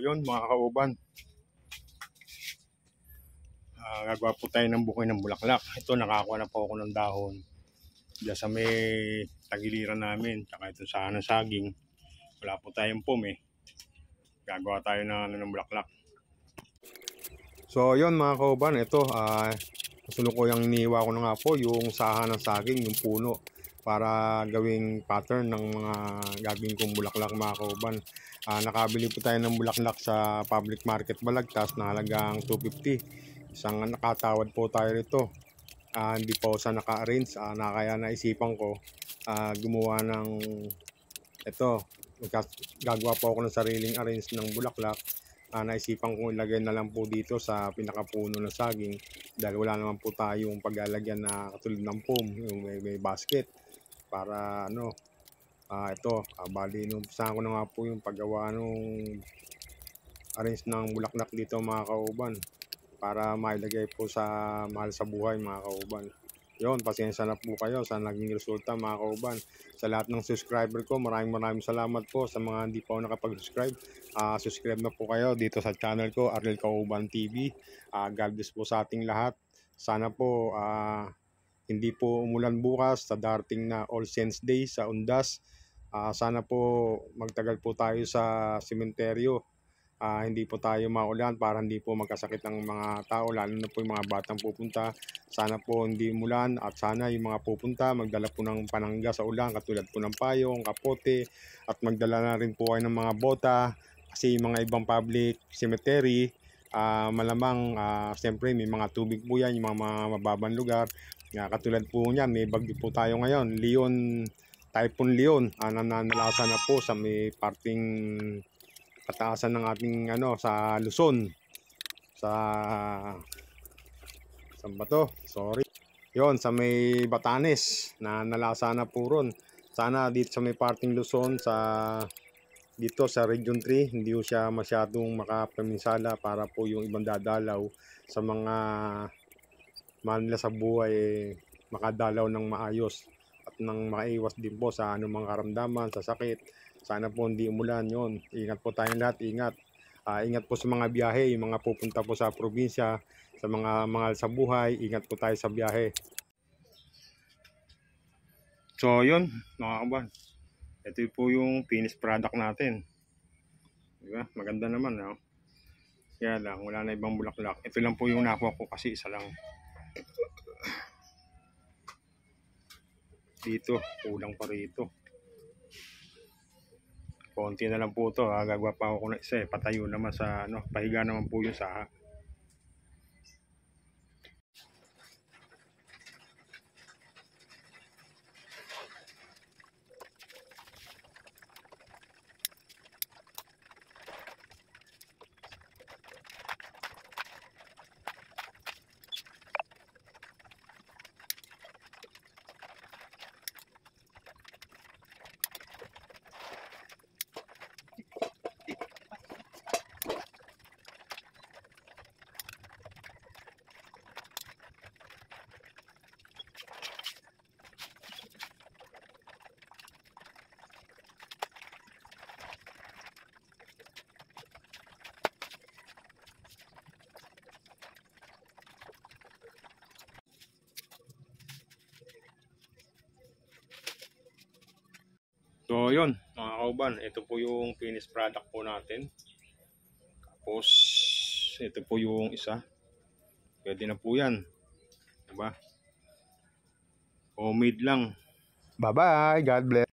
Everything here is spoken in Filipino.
Yun mga kauban, gagawa po tayo ng bukoy ng bulaklak. Ito, nakakuha na po ako ng dahon diyan sa may tagiliran namin, tsaka ito sa ng saging. Wala po tayong pom eh, gagawa tayo ng bulaklak. So yun mga kauban, ito kasulukuyang iniwa ko na nga po yung saha ng saging, yung puno, para gawing pattern ng mga gagawin kong bulaklak mga kauban. Nakabili po tayo ng bulaklak sa public market Balagtas na halagang 250. Isang nakatawad po tayo rito. Hindi po sa naka-arrange, kaya naisipan ko gumawa ng ito. Gagawa po ako ng sariling arrange ng bulaklak. Naisipan ko ilagay na lang po dito sa pinakapuno ng saging dahil wala naman po tayong paglalagyan na katulad ng foam, yung may basket para ito, bali inumpisahan ko na nga po yung paggawa nung arrange ng bulaklak dito mga kauban, para mailagay po sa mahal sa buhay mga kauban. Yon, pasensya na po kayo sa naging resulta mga kauban. Sa lahat ng subscriber ko, maraming salamat po. Sa mga hindi pa nakapag-subscribe, subscribe na po kayo dito sa channel ko, Arnel Kauban TV. God bless po sa ating lahat. Sana po hindi po umulan bukas sa darating na All Saints Day sa Undas. Sana po magtagal po tayo sa sementeryo. Hindi po tayo maulan para hindi po magkasakit ang mga tao, lalo na po yung mga batang pupunta. Sana po hindi umulan at sana yung mga pupunta magdala po ng panangga sa ulan, katulad po ng payong, kapote, at magdala na rin po kayo ng mga bota, kasi yung mga ibang public cemetery, malamang siyempre may mga tubig po yan, yung mga mababang lugar. Katulad po niyan, may bagyo po tayo ngayon, Typhoon Leon, nananalasa na po sa may parting kataasan ng ating sa Luzon, sa saan ba to? Sorry. Yon, sa may Batanes na nalasa na po ron. Sana dito sa may parting Luzon, dito sa Region 3, hindi po siya masyadong makapaminsala para po yung ibang dadalaw sa mga manila sa buhay makadalaw ng maayos at nang maiwas din po sa anumang karamdaman, sa sakit. Sana po hindi umulan. Yon, ingat po tayong lahat, ingat. Ingat po sa mga biyahe, yung mga pupunta po sa probinsya, sa mga mahal sa buhay, ingat po tayo sa biyahe. So yun mga kaban, ito po yung finished product natin, diba? Maganda naman, no? Kaya lang wala na ibang bulaklak. Ito lang po yung nakuha ko kasi isa lang dito, kulang pa rito. Konti na lang po ito, gagawa pa ako ng isa patayo naman sa pahiga naman po yung saha. So yun mga kauban, ito po yung finished product po natin. Tapos ito po yung isa, pwede na po yan, diba? Homemade lang. Bye bye, God bless.